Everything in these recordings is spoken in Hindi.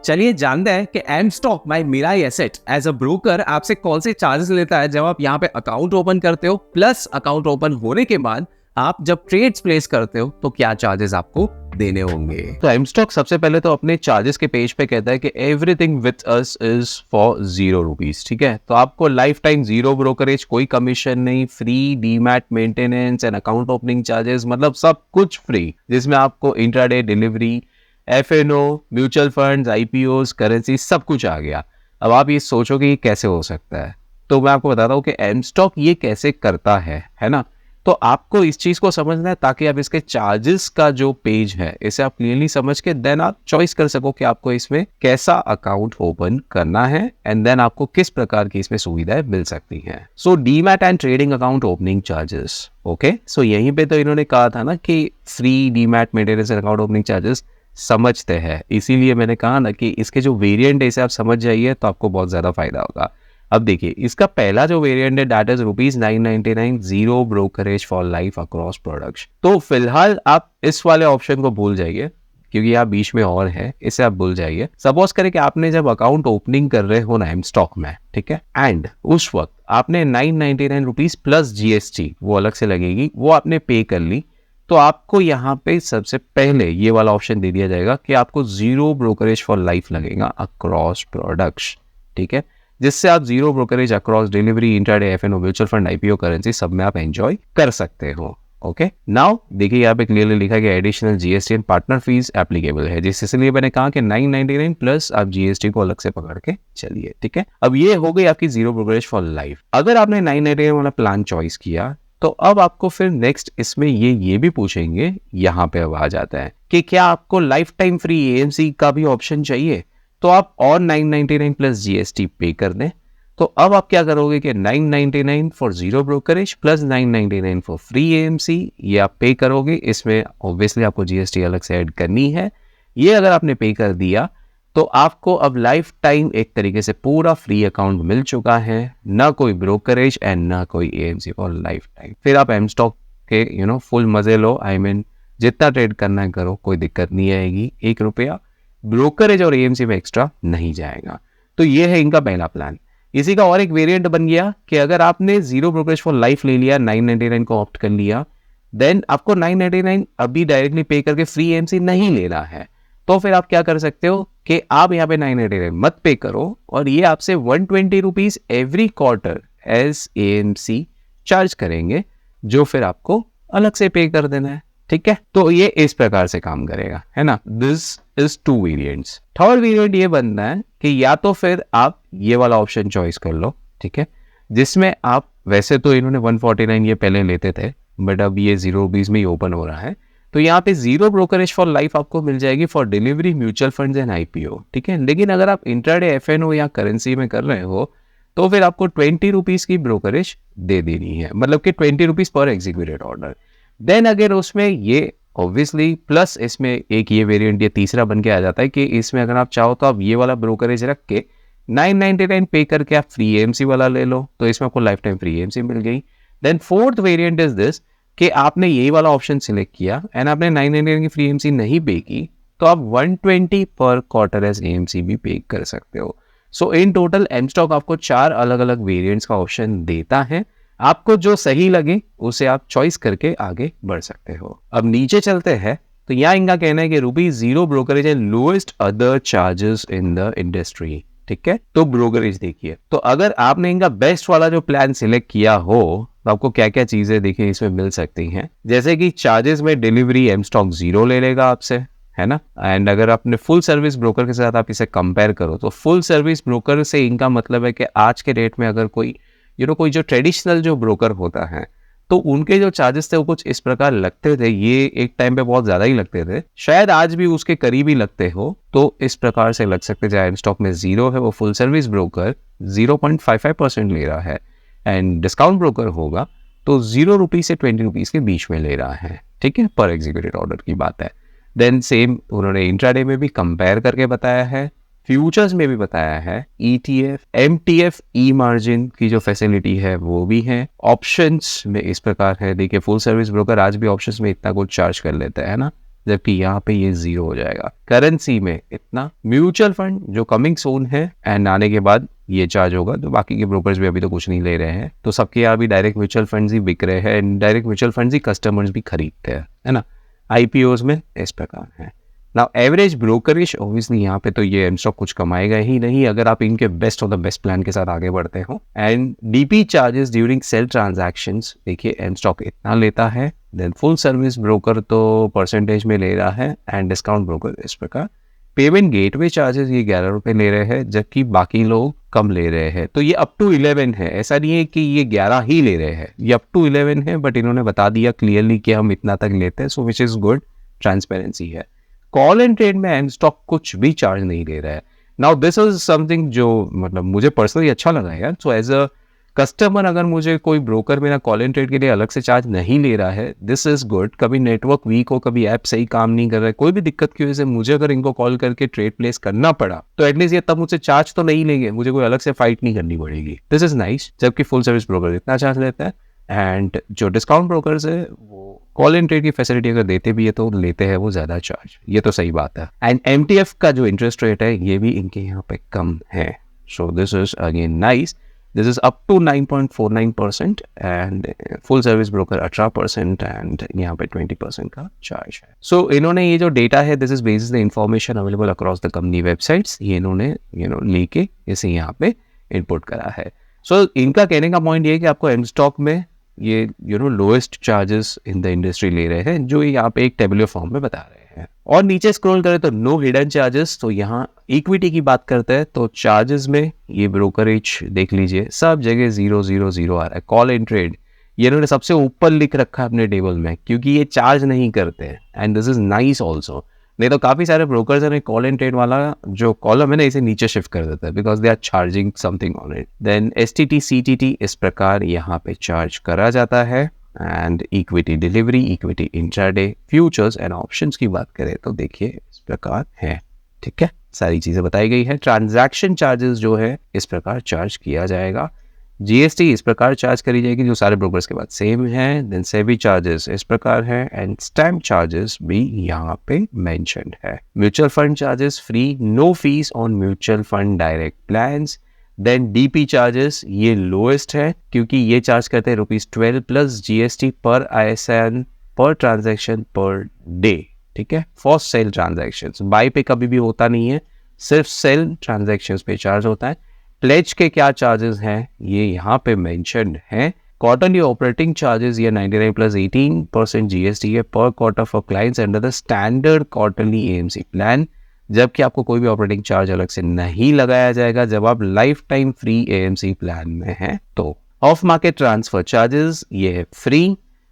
चलिए जानते हैं कि mStock by Mirae Asset as a broker आपसे कौन से चार्जेस लेता है जब आप यहाँ पे अकाउंट ओपन करते हो, प्लस अकाउंट ओपन होने के बाद आप जब ट्रेड्स प्लेस करते हो तो क्या चार्जेस आपको देने होंगे। तो एम स्टॉक सबसे पहले तो अपने चार्जेस के पेज पे कहता है कि everything with us is for ₹0। ठीक है, तो आपको लाइफ टाइम जीरो ब्रोकरेज, कोई कमीशन नहीं, free demat maintenance and account opening charges, मतलब सब कुछ फ्री, जिसमें आपको intraday delivery, FNO, mutual funds, IPOs, currency, सब कुछ आ गया। अब आप ये सोचो कि ये कैसे हो सकता है, तो मैं आपको बताता हूँ कि एम स्टॉक ये कैसे करता है ना। तो आपको इस चीज को समझना है ताकि आप इसके चार्जेस का जो पेज है इसे आप क्लियरली समझ के देन आप चॉइस कर सको कि आपको इसमें कैसा अकाउंट ओपन करना है एंड देन आपको किस प्रकार की इसमें सुविधाएं मिल सकती हैं। So demat and trading account opening charges. Okay, so यहीं पे तो इन्होंने कहा था ना कि free demat maintenance and account opening charges समझते हैं, इसीलिए मैंने कहा ना कि इसके जो वेरिएंट है इसे आप समझ जाइए तो आपको बहुत ज्यादा फायदा होगा। अब देखिए, इसका पहला जो वेरिएंट है that is ₹999 zero brokerage for life across products. तो फिलहाल आप इस वाले ऑप्शन को भूल जाइए क्योंकि यहाँ बीच में और है, इसे आप भूल जाइए। सपोज करें कि आपने जब अकाउंट ओपनिंग कर रहे हो ना एम स्टॉक में, ठीक है, एंड उस वक्त आपने ₹999 प्लस जीएसटी वो अलग से लगेगी, वो आपने पे कर ली, तो आपको यहाँ पे सबसे पहले ये वाला ऑप्शन दे दिया जाएगा कि आपको जीरो ब्रोकरेज फॉर लाइफ लगेगा अक्रॉस प्रोडक्ट्स। ठीक है, जिससे आप zero brokerage across delivery, intraday, FNO, mutual fund, IPO, currency सब में आप एंजॉय कर सकते हो। ओके, नाउ देखिए यहाँ पे क्लियरली लिखा गया additional GST and partner fees applicable है, जिस इसलिए मैंने कहा कि 999 प्लस आप जीएसटी को अलग से पकड़ के चलिए। ठीक है, अब ये हो गई आपकी जीरो ब्रोकरेज फॉर लाइफ। अगर आपने 999 वाला प्लान चॉइस किया तो अब आपको फिर नेक्स्ट इसमें ये भी पूछेंगे, यहाँ पे अब आ जाता है कि क्या आपको लाइफ टाइम फ्री एएमसी का भी ऑप्शन चाहिए, तो आप और 999 प्लस जीएसटी पे कर दें। तो अब आप क्या करोगे कि 999 for zero brokerage plus 999 for free AMC ये आप पे करोगे। इसमें ऑब्वियसली आपको जीएसटी अलग से ऐड करनी है। ये अगर आपने पे कर दिया तो आपको अब लाइफ टाइम एक तरीके से पूरा फ्री अकाउंट मिल चुका है, ना कोई ब्रोकरेज एंड ना कोई एएमसी फॉर लाइफ टाइम। फिर आप एम स्टॉक के फुल मजे लो, आई मीन जितना ट्रेड करना है करो, कोई दिक्कत नहीं आएगी। ₹1 ब्रोकरेज और एएमसी में एक्स्ट्रा नहीं जाएगा। तो ये है इनका पहला प्लान। इसी का और एक वेरिएंट बन गया कि अगर आपने जीरो ब्रोकरेज फॉर लाइफ ले लिया, 999 को ऑप्ट कर लिया, देन आपको 999 अभी डायरेक्टली पे करके फ्री एएमसी नहीं लेना है, तो फिर आप क्या कर सकते हो कि आप यहाँ पे 999 मत पे करो और ये आपसे ₹120 every quarter as AMC charge करेंगे, जो फिर आपको अलग से पे कर देना है। ठीक है, तो ये इस प्रकार से काम करेगा, है ना। This is 2 variants. Third variant ये बनना है कि या तो फिर आप ये वाला ऑप्शन चॉइस कर लो, ठीक है, जिसमें आप वैसे तो इन्होंने 149 ये पहले लेते थे, बट अब ये ₹0 में ही ओपन हो रहा है। तो यहाँ पे जीरो ब्रोकरेज फॉर लाइफ आपको मिल जाएगी for delivery, mutual funds and IPO. ठीक है, लेकिन अगर आप इंट्राडे, एफएनओ या करेंसी में कर रहे हो तो फिर आपको ₹20 की ब्रोकरेज दे देनी है, मतलब कि ₹20 पर एग्जीक्यूटेड ऑर्डर। देन अगर उसमें ये ऑब्वियसली प्लस इसमें एक ये वेरिएंट ये तीसरा बन के आ जाता है कि इसमें अगर आप चाहो तो आप ये वाला ब्रोकरेज रख के 999 पे करके आप फ्री एएमसी वाला ले लो, तो इसमें आपको लाइफ टाइम फ्री एएमसी मिल गई। Then fourth variant is this कि आपने यही वाला ऑप्शन सिलेक्ट किया एंड आपने 999 की फ्री एएमसी नहीं पे की, तो आप 120 पर क्वार्टर एज एएमसी भी पे कर सकते हो। सो इन टोटल एम स्टॉक आपको 4 अलग अलग वेरिएंट्स का ऑप्शन देता है। आपको जो सही लगे उसे आप चॉइस करके आगे बढ़ सकते हो। अब नीचे चलते हैं तो यहाँ इनका कहना है कि ₹0 brokerage and lowest other charges in the industry. ठीक है, तो ब्रोकरेज देखिए, तो अगर आपने इनका बेस्ट वाला जो प्लान सिलेक्ट किया हो तो आपको क्या क्या चीजें देखिए इसमें मिल सकती हैं, जैसे कि चार्जेस में डिलीवरी एम स्टॉक 0 ले लेगा आपसे, है ना। एंड अगर आपने फुल सर्विस ब्रोकर के साथ आप इसे कंपेयर करो तो फुल सर्विस ब्रोकर से इनका मतलब है कि आज के डेट में अगर कोई कोई जो ट्रेडिशनल जो ब्रोकर होता है तो उनके जो चार्जेस थे वो कुछ इस प्रकार लगते थे, ये एक टाइम पे बहुत ज्यादा ही लगते थे, शायद आज भी उसके करीब ही लगते हो, तो इस प्रकार से लग सकते हैं। एम स्टॉक में 0 है, वो फुल सर्विस ब्रोकर 0.55% ले रहा है एंड डिस्काउंट ब्रोकर होगा तो ₹0 से ₹20 के बीच में ले रहा है। ठीक है, पर एग्जीक्यूटेड ऑर्डर की बात है। देन सेम उन्होंने इंट्राडे में भी कंपेयर करके बताया है, फ्यूचर्स में भी बताया है, ईटीएफ, एमटीएफ, ई मार्जिन की जो फैसिलिटी है वो भी है। ऑप्शंस में इस प्रकार है, देखिए फुल सर्विस ब्रोकर आज भी ऑप्शंस में इतना कुछ चार्ज कर लेता है ना, जबकि यहाँ पे ये 0 हो जाएगा। करेंसी में इतना, म्यूचुअल फंड जो कमिंग सोन है एंड आने के बाद ये चार्ज होगा, तो बाकी के ब्रोकर्स भी अभी तो कुछ नहीं ले रहे हैं, तो सबके यहाँ भी डायरेक्ट म्यूचुअल फंड्स ही बिक रहे हैं and direct mutual funds he customers भी खरीदते हैं, है ना। आईपीओज में इस प्रकार है। नाउ एवरेज ब्रोकरेज, ऑब्वियसली यहाँ पे तो ये एमस्टॉक कुछ कमाएगा ही नहीं अगर आप इनके best of the best plan के साथ आगे बढ़ते हो। And DP charges during sell transactions, देखिए एमस्टॉक इतना लेता है, देन फुल सर्विस ब्रोकर तो परसेंटेज में ले रहा है एंड डिस्काउंट ब्रोकर इस प्रकार। पेमेंट गेटवे चार्जेस ये 11 रुपये ले रहे हैं, जबकि बाकी लोग कम ले रहे हैं। तो ये अप टू 11 है, ऐसा नहीं है कि ये 11 ही ले रहे हैं, ये अप टू 11 है, बट इन्होंने बता दिया क्लियरली कि हम इतना तक लेते हैं, सो विच इज गुड, ट्रांसपेरेंसी है। कॉल एंड ट्रेड में एमस्टॉक कुछ भी चार्ज नहीं ले रहा है। नाउ दिस इज समथिंग जो मतलब मुझे पर्सनली अच्छा लगा यार। सो एज अ कस्टमर अगर मुझे कोई ब्रोकर मेरा कॉल एंड ट्रेड के लिए अलग से चार्ज नहीं ले रहा है, दिस इज गुड। कभी नेटवर्क वीक हो, कभी ऐप सही काम नहीं कर रहा है, कोई भी दिक्कत की वजह से मुझे अगर इनको कॉल करके ट्रेड प्लेस करना पड़ा तो एटलीस्ट ये तब मुझसे चार्ज तो नहीं लेंगे, मुझे कोई अलग से फाइट नहीं करनी पड़ेगी। This is nice. जबकि फुल सर्विस ब्रोकर इतना चार्ज लेता है एंड जो डिस्काउंट ब्रोकर्स है वो कॉल एंड ट्रेड की फैसिलिटी अगर देते भी है तो लेते हैं वो ज्यादा चार्ज, ये तो सही बात है। एंड एमटीएफ का जो इंटरेस्ट रेट है ये भी इनके यहाँ पे कम है, so this is again nice. This is up to 9.49% and full service broker 18% and यहाँ पे 20% का चार्ज है। सो इन्होंने ये जो डेटा है, this is based the information available across the company websites, ये इन्होंने लेके इसे यहाँ पे इनपुट करा है। सो इनका कहने का पॉइंट ये है कि आपको एमस्टॉक में ये lowest charges in the industry ले रहे हैं, जो यहाँ पे एक टेबुलर फॉर्म में बता रहे हैं। और नीचे स्क्रॉल करें तो नो हिडन चार्जेस, तो यहाँ इक्विटी की बात करते हैं तो चार्जेस में ये ब्रोकरेज देख लीजिए सब जगह 000 आ रहा है। कॉल एंड ट्रेड ये इन्होंने सबसे ऊपर लिख रखा है अपने टेबल में, क्योंकि ये चार्ज नहीं करते हैं and this is nice also. नहीं तो काफी सारे ब्रोकर्स ने कॉल एंड ट्रेड वाला जो कॉलम है ना इसे नीचे शिफ्ट कर देता है because they are charging something on it. Then STT CTT इस प्रकार यहाँ पे चार्ज करा जाता है and equity delivery, equity intraday, futures and options की बात करें तो देखिए इस प्रकार है। ठीक है, सारी चीजें बताई गई है। ट्रांजैक्शन चार्जेस जो है इस प्रकार चार्ज किया जाएगा। जीएसटी इस प्रकार चार्ज करी जाएगी जो सारे ब्रोकर्स के बाद सेम है। देन सेबी चार्जेस इस प्रकार है एंड स्टैम्प चार्जेस भी यहाँ पे मेंशन्ड है। Mutual fund charges free, no fees on mutual fund direct plans. Then DP charges ये लोएस्ट है क्योंकि ये चार्ज करते हैं ₹12 plus GST per ISIN per transaction per day. ठीक है, फॉर सेल ट्रांजेक्शन, बाय पे कभी भी होता नहीं है, सिर्फ सेल ट्रांजेक्शन पे चार्ज होता है। प्लेज के क्या चार्जेस हैं ये यहाँ पे मेंशन्ड है। क्वार्टरली ऑपरेटिंग चार्जेस ये 99 प्लस 18% जीएसटी है पर quarter for clients under the standard quarterly AMC plan, जबकि आपको कोई भी ऑपरेटिंग चार्ज अलग से नहीं लगाया जाएगा जब आप life time free AMC plan में हैं। तो ऑफ मार्केट ट्रांसफर चार्जेस ये है फ्री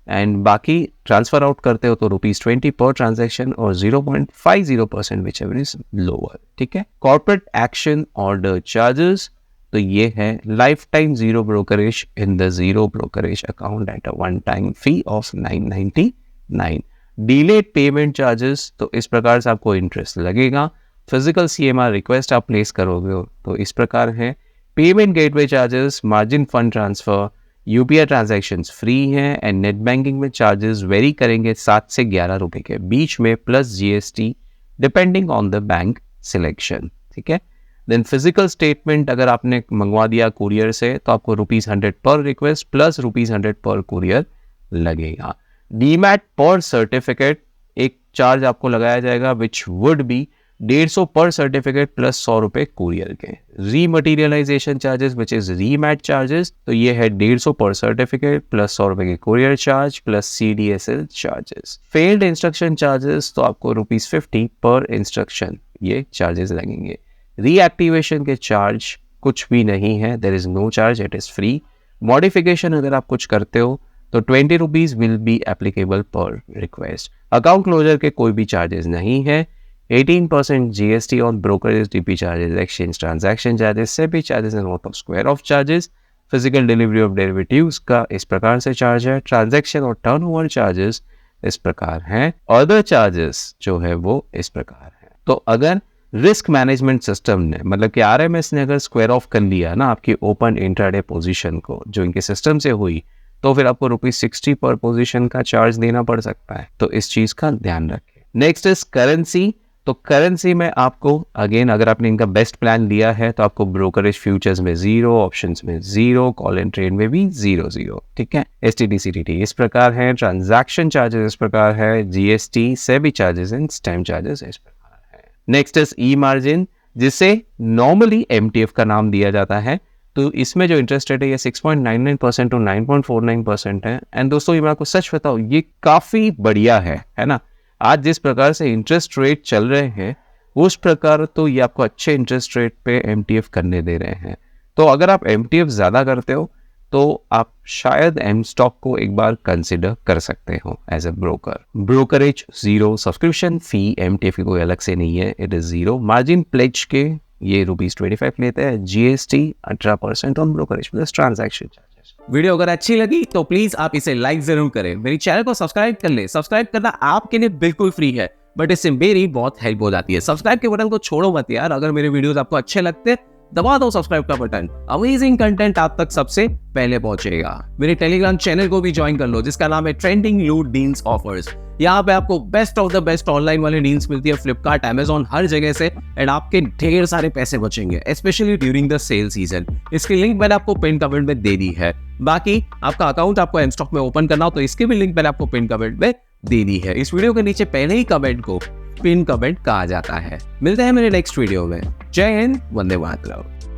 एंड बाकी ट्रांसफर आउट करते हो तो ₹20 पर ट्रांजैक्शन और 0.50% विच एवर इज लोअर। ठीक है, कॉर्पोरेट एक्शन ऑर्डर चार्जेस तो ये है life time zero brokerage in the zero brokerage account at a one time fee of 999। Delayed payment charges तो इस प्रकार से आपको इंटरेस्ट लगेगा। फिजिकल CMR रिक्वेस्ट आप प्लेस करोगे तो इस प्रकार है। Payment gateway charges, margin fund transfer, UPI transactions free हैं एंड नेट बैंकिंग में चार्जेस वेरी करेंगे 7 से 11 रुपए के बीच में plus GST depending on the bank selection. ठीक है, देन फिजिकल स्टेटमेंट अगर आपने मंगवा दिया कुरियर से तो आपको ₹100 पर रिक्वेस्ट प्लस ₹100 पर कुरियर लगेगा। डीमैट पर सर्टिफिकेट एक चार्ज आपको लगाया जाएगा विच वुड बी 150 पर सर्टिफिकेट प्लस ₹100 कुरियर के। रीमटीरियलाइजेशन चार्जेस विच इज रीमैट चार्जेस तो ये है 150 पर सर्टिफिकेट प्लस ₹100 के courier charge plus CDSL charges. Failed instruction charges तो आपको ₹50 पर इंस्ट्रक्शन ये चार्जेस लगेंगे। रीएक्टिवेशन के चार्ज कुछ भी नहीं है, there is no charge, it is free. Modification अगर आप कुछ करते हो तो ₹20 will be applicable per request. Account closure के कोई भी चार्जेस नहीं है। 18% GST on brokerage, DP charges, exchange transaction charges, SEBI charges and worth of square of charges, physical delivery of derivatives का इस प्रकार से चार्ज है। ट्रांजैक्शन और टर्नओवर चार्जेस इस प्रकार हैं। अदर चार्जेस जो है वो इस प्रकार है। तो अगर रिस्क मैनेजमेंट सिस्टम ने मतलब कि RMS ने अगर स्क्वायर ऑफ कर लिया ना आपकी ओपन इंट्राडे पोजीशन को जो इनके सिस्टम से हुई तो फिर आपको ₹60 पर पोजीशन का चार्ज देना पड़ सकता है, तो इस चीज का ध्यान रखें। Next is currency. तो करेंसी में आपको अगेन अगर आपने इनका बेस्ट प्लान लिया है तो आपको ब्रोकरेज फ्यूचर्स में 0, ऑप्शंस में 0, कॉल एंड ट्रेड में भी 0, ठीक है। STD CTT इस प्रकार है, ट्रांजैक्शन चार्जेस इस प्रकार है, GST SEBI charges and stamp charges इस प्रकार है। नेक्स्ट इज ई मार्जिन, जिसे नॉर्मली MTF का नाम दिया जाता है। तो इसमें जो इंटरेस्ट रेट है ये 6.99% टू 9.49% है। एंड दोस्तों ये मैं आपको सच बताऊं, ये काफी बढ़िया है ना। आज जिस प्रकार से इंटरेस्ट रेट चल रहे हैं उस प्रकार तो ये आपको अच्छे इंटरेस्ट रेट पे MTF करने दे रहे हैं। तो अगर आप MTF ज़्यादा करते हो तो आप शायद M स्टॉक को एक बार कंसिडर कर सकते हो as a broker. Brokerage 0, subscription fee MTF की कोई अलग से नहीं है, इट इज़ 0। मार्जिन प्लेज के ये ₹25 लेते हैं, GST 18% on brokerage plus transaction charges. Video अगर अच्छी लगी तो प्लीज आप इसे लाइक जरूर करें, मेरी चैनल को सब्सक्राइब कर ले। सब्सक्राइब करना आपके लिए बिल्कुल फ्री है, बट इससे मेरी बहुत हेल्प हो जाती है। सब्सक्राइब के बटन को छोड़ो मत यार। अगर मेरे वीडियोस आपको अच्छे लगते हैं दबा दो सब्सक्राइब का बटन, अमेजिंग कंटेंट आप तक सबसे पहले पहुंचेगा। मेरे टेलीग्राम चैनल को भी ज्वाइन कर लो जिसका नाम है ट्रेंडिंग लूट डील्स ऑफर्स। यहाँ पे आपको best of the best online वाली डील्स मिलती है, फ्लिपकार्ट, अमेजॉन, हर जगह से, एंड आपके ढेर सारे पैसे बचेंगे specially during the sale season. इसकी लिंक मैंने आपको पिन कमेंट में दे दी है। बाकी आपका अकाउंट आपको एम स्टॉक में ओपन करना हो तो इसकी भी लिंक मैंने आपको पिन कमेंट में दे दी है। इस वीडियो के नीचे पहले ही कमेंट को पिन कमेंट कहा जाता है। मिलते हैं मेरे नेक्स्ट वीडियो में। जय हिंद, वंदे मातरम।